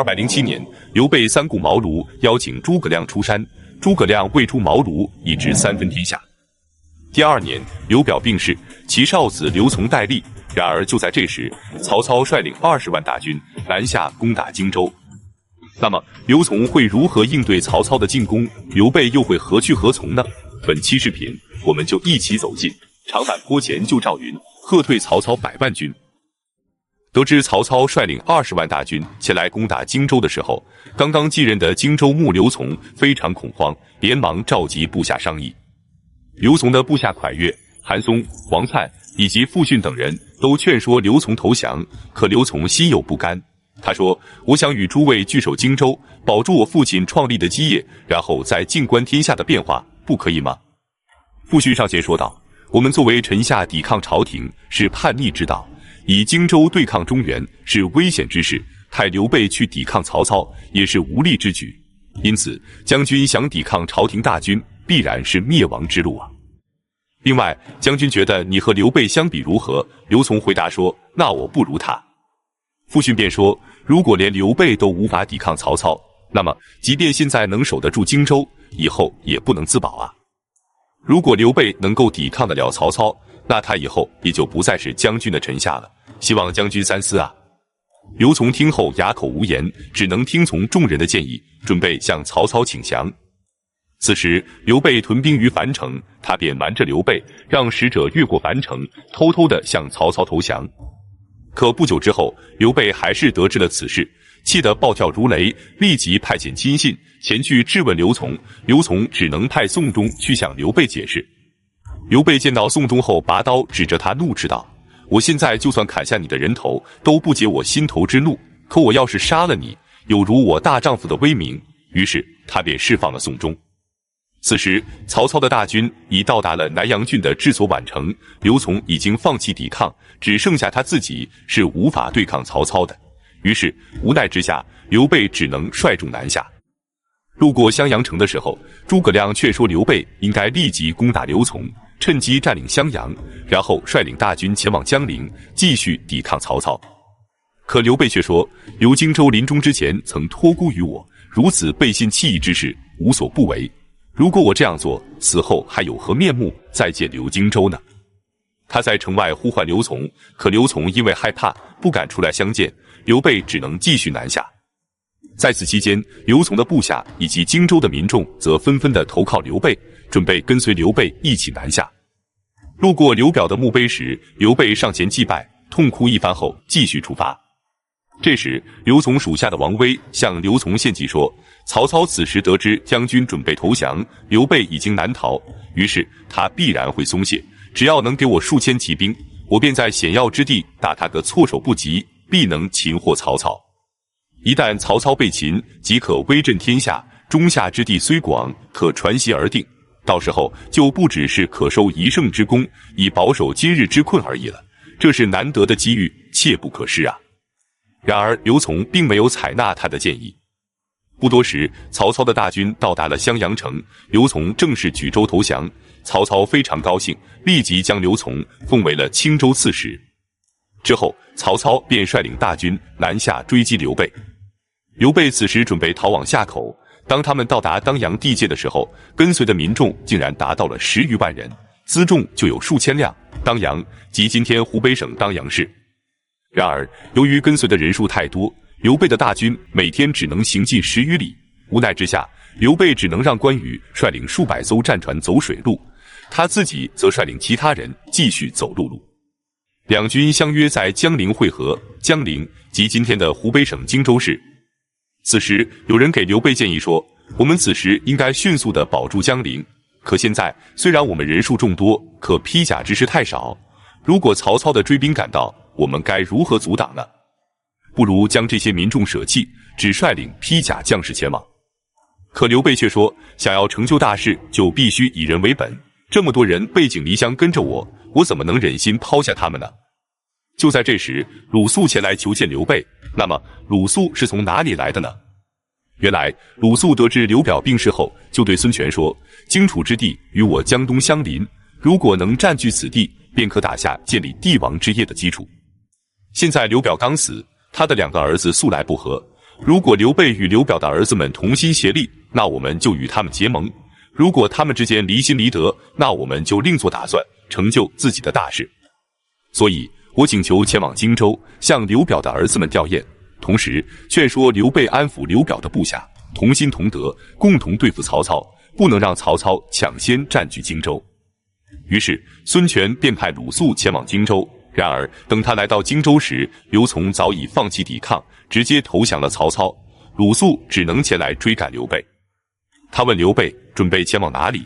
207年，刘备三顾茅庐，邀请诸葛亮出山。诸葛亮未出茅庐，已知三分天下。第2年，刘表病逝，其少子刘琮代力。然而就在这时，曹操率领20万大军南下攻打荆州。那么刘琮会如何应对曹操的进攻？刘备又会何去何从呢？本期视频我们就一起走进长坂坡前救赵云，喝退曹操100万军。得知曹操率领20万大军前来攻打荆州的时候，刚刚继任的荆州牧刘琮非常恐慌，连忙召集部下商议。刘琮的部下蒯越、韩松、王粲以及傅训等人都劝说刘琮投降，可刘琮心有不甘。他说：“我想与诸位据守荆州，保住我父亲创立的基业，然后再静观天下的变化，不可以吗？”傅训上前说道：“我们作为臣下抵抗朝廷是叛逆之道，以荆州对抗中原是危险之事，派刘备去抵抗曹操也是无力之举。因此，将军想抵抗朝廷大军，必然是灭亡之路啊。另外，将军觉得你和刘备相比如何？”刘琮回答说：“那我不如他。”傅训便说：“如果连刘备都无法抵抗曹操，那么即便现在能守得住荆州，以后也不能自保啊。如果刘备能够抵抗得了曹操，那他以后也就不再是将军的臣下了，希望将军三思啊。”刘琮听后哑口无言，只能听从众人的建议，准备向曹操请降。此时刘备屯兵于樊城，他便瞒着刘备，让使者越过樊城，偷偷地向曹操投降。可不久之后，刘备还是得知了此事，气得暴跳如雷，立即派遣亲信前去质问刘琮。刘琮只能派宋忠去向刘备解释。刘备见到宋忠后，拔刀指着他怒斥道：“我现在就算砍下你的人头，都不解我心头之怒，可我要是杀了你，有如我大丈夫的威名。”于是他便释放了宋忠。此时曹操的大军已到达了南阳郡的治所宛城，刘琮已经放弃抵抗，只剩下他自己是无法对抗曹操的。于是无奈之下，刘备只能率众南下。路过襄阳城的时候，诸葛亮劝说刘备应该立即攻打刘琮，趁机占领襄阳，然后率领大军前往江陵，继续抵抗曹操。可刘备却说：“刘荆州临终之前曾托孤于我，如此背信弃义之事，无所不为。如果我这样做，死后还有何面目再见刘荆州呢？”他在城外呼唤刘琮，可刘琮因为害怕，不敢出来相见，刘备只能继续南下。在此期间，刘琮的部下以及荆州的民众则纷纷的投靠刘备，准备跟随刘备一起南下。路过刘表的墓碑时，刘备上前祭拜，痛哭一番后继续出发。这时刘琮属下的王威向刘琮献计说，曹操此时得知将军准备投降，刘备已经南逃，于是他必然会松懈，只要能给我数千骑兵，我便在险要之地打他个措手不及，必能擒获曹操。一旦曹操被擒，即可威震天下，中夏之地虽广，可传檄而定，到时候就不只是可收一胜之功，以保守今日之困而已了。这是难得的机遇，切不可失啊。然而刘琮并没有采纳他的建议。不多时，曹操的大军到达了襄阳城，刘琮正式举州投降。曹操非常高兴，立即将刘琮封为了青州刺史。之后曹操便率领大军南下追击刘备。刘备此时准备逃往夏口，当他们到达当阳地界的时候，跟随的民众竟然达到了10余万人，辎重就有数千辆。当阳即今天湖北省当阳市。然而由于跟随的人数太多，刘备的大军每天只能行进10余里，无奈之下，刘备只能让关羽率领数百艘战船走水路，他自己则率领其他人继续走陆路。两军相约在江陵会合，江陵即今天的湖北省荆州市。此时有人给刘备建议说，我们此时应该迅速地保住江陵，可现在虽然我们人数众多，可披甲之士太少，如果曹操的追兵赶到，我们该如何阻挡呢？不如将这些民众舍弃，只率领披甲将士前往。可刘备却说，想要成就大事，就必须以人为本，这么多人背井离乡跟着我，我怎么能忍心抛下他们呢？就在这时，鲁肃前来求见刘备。那么鲁肃是从哪里来的呢？原来鲁肃得知刘表病逝后，就对孙权说，荆楚之地与我江东相邻，如果能占据此地，便可打下建立帝王之业的基础。现在刘表刚死，他的2个儿子素来不和，如果刘备与刘表的儿子们同心协力，那我们就与他们结盟；如果他们之间离心离德，那我们就另作打算，成就自己的大事。所以我请求前往荆州，向刘表的儿子们吊唁，同时劝说刘备安抚刘表的部下，同心同德，共同对付曹操，不能让曹操抢先占据荆州。于是孙权便派鲁肃前往荆州，然而等他来到荆州时，刘琮早已放弃抵抗，直接投降了曹操。鲁肃只能前来追赶刘备。他问刘备准备前往哪里，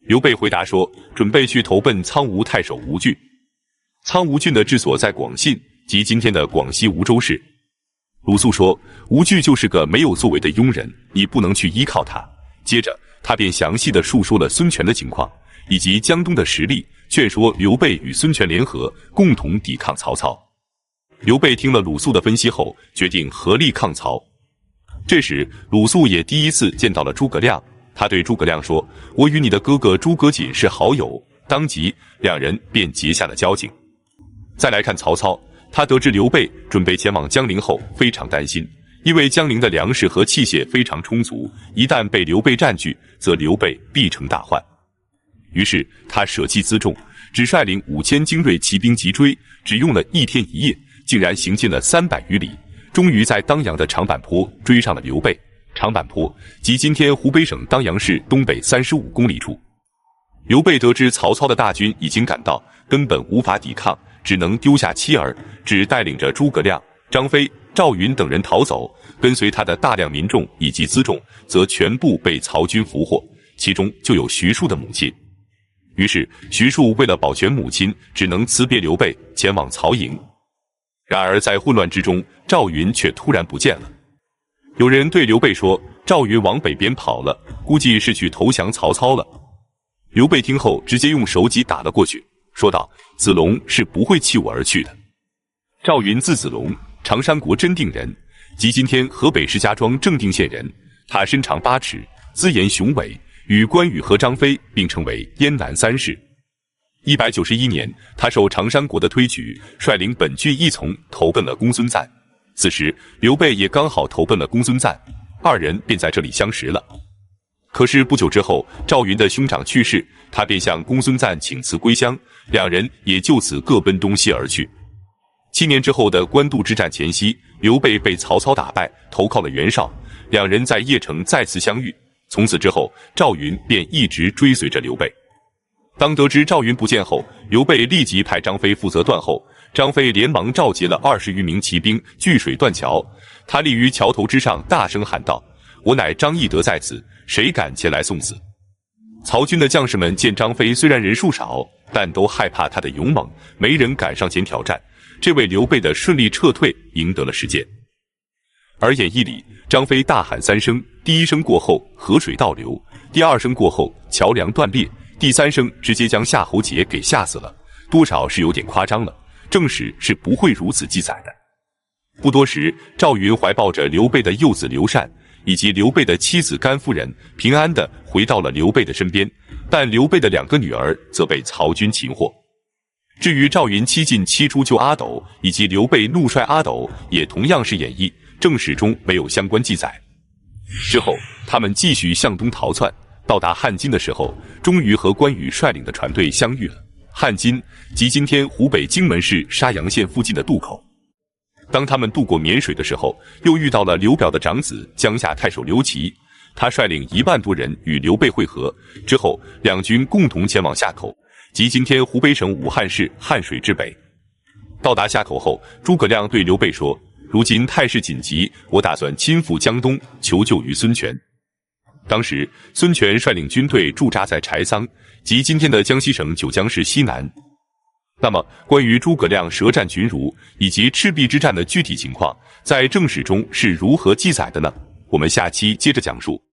刘备回答说，准备去投奔苍梧太守吴郡。苍梧郡的治所在广信，即今天的广西梧州市。鲁肃说，吴郡就是个没有作为的庸人，你不能去依靠他。接着他便详细地述说了孙权的情况，以及江东的实力，劝说刘备与孙权联合，共同抵抗曹操。刘备听了鲁肃的分析后，决定合力抗曹。这时鲁肃也第一次见到了诸葛亮，他对诸葛亮说，我与你的哥哥诸葛瑾是好友，当即两人便结下了交情。再来看曹操，他得知刘备准备前往江陵后，非常担心，因为江陵的粮食和器械非常充足，一旦被刘备占据，则刘备必成大患。于是他舍弃辎重，只率领5000精锐骑兵急追，只用了1天1夜，竟然行进了300余里，终于在当阳的长坂坡追上了刘备。长坂坡即今天湖北省当阳市东北35公里处。刘备得知曹操的大军已经赶到，根本无法抵抗，只能丢下妻儿，只带领着诸葛亮、张飞、赵云等人逃走，跟随他的大量民众以及辎重则全部被曹军俘获，其中就有徐庶的母亲。于是徐庶为了保全母亲，只能辞别刘备，前往曹营。然而在混乱之中，赵云却突然不见了。有人对刘备说，赵云往北边跑了，估计是去投降曹操了。刘备听后直接用手戟打了过去，说道，子龙是不会弃我而去的。赵云字子龙，常山国真定人，即今天河北石家庄正定县人。他身长8尺，姿颜雄伟，与关羽和张飞并称为燕南3士。191年，他受常山国的推举，率领本郡一从投奔了公孙瓒。此时刘备也刚好投奔了公孙瓒，二人便在这里相识了。可是不久之后，赵云的兄长去世，他便向公孙瓒请辞归乡，两人也就此各奔东西而去。7年之后的官渡之战前夕，刘备被曹操打败，投靠了袁绍，两人在邺城再次相遇。从此之后，赵云便一直追随着刘备。当得知赵云不见后，刘备立即派张飞负责断后。张飞连忙召集了20余名骑兵，据水断桥。他立于桥头之上，大声喊道，我乃张翼德在此，谁敢前来送死？曹军的将士们见张飞虽然人数少，但都害怕他的勇猛，没人敢上前挑战，这为刘备的顺利撤退赢得了时间。而演义里，张飞大喊3声，第1声过后，河水倒流；第2声过后，桥梁断裂；第3声直接将夏侯桀给吓死了，多少是有点夸张了，正史是不会如此记载的。不多时，赵云怀抱着刘备的幼子刘禅以及刘备的妻子甘夫人，平安地回到了刘备的身边，但刘备的2个女儿则被曹军擒获。至于赵云欺尽七出救阿斗，以及刘备怒率阿斗，也同样是演绎，正史中没有相关记载。之后，他们继续向东逃窜，到达汉津的时候，终于和关羽率领的船队相遇了。汉津即今天湖北荆门市沙洋县附近的渡口。当他们渡过沔水的时候，又遇到了刘表的长子江夏太守刘琦，他率领1万多人与刘备会合，之后两军共同前往夏口，即今天湖北省武汉市汉水之北。到达夏口后，诸葛亮对刘备说，如今态势紧急，我打算亲赴江东，求救于孙权。当时孙权率领军队驻扎在柴桑，即今天的江西省九江市西南。那么关于诸葛亮舌战群儒以及赤壁之战的具体情况，在正史中是如何记载的呢？我们下期接着讲述。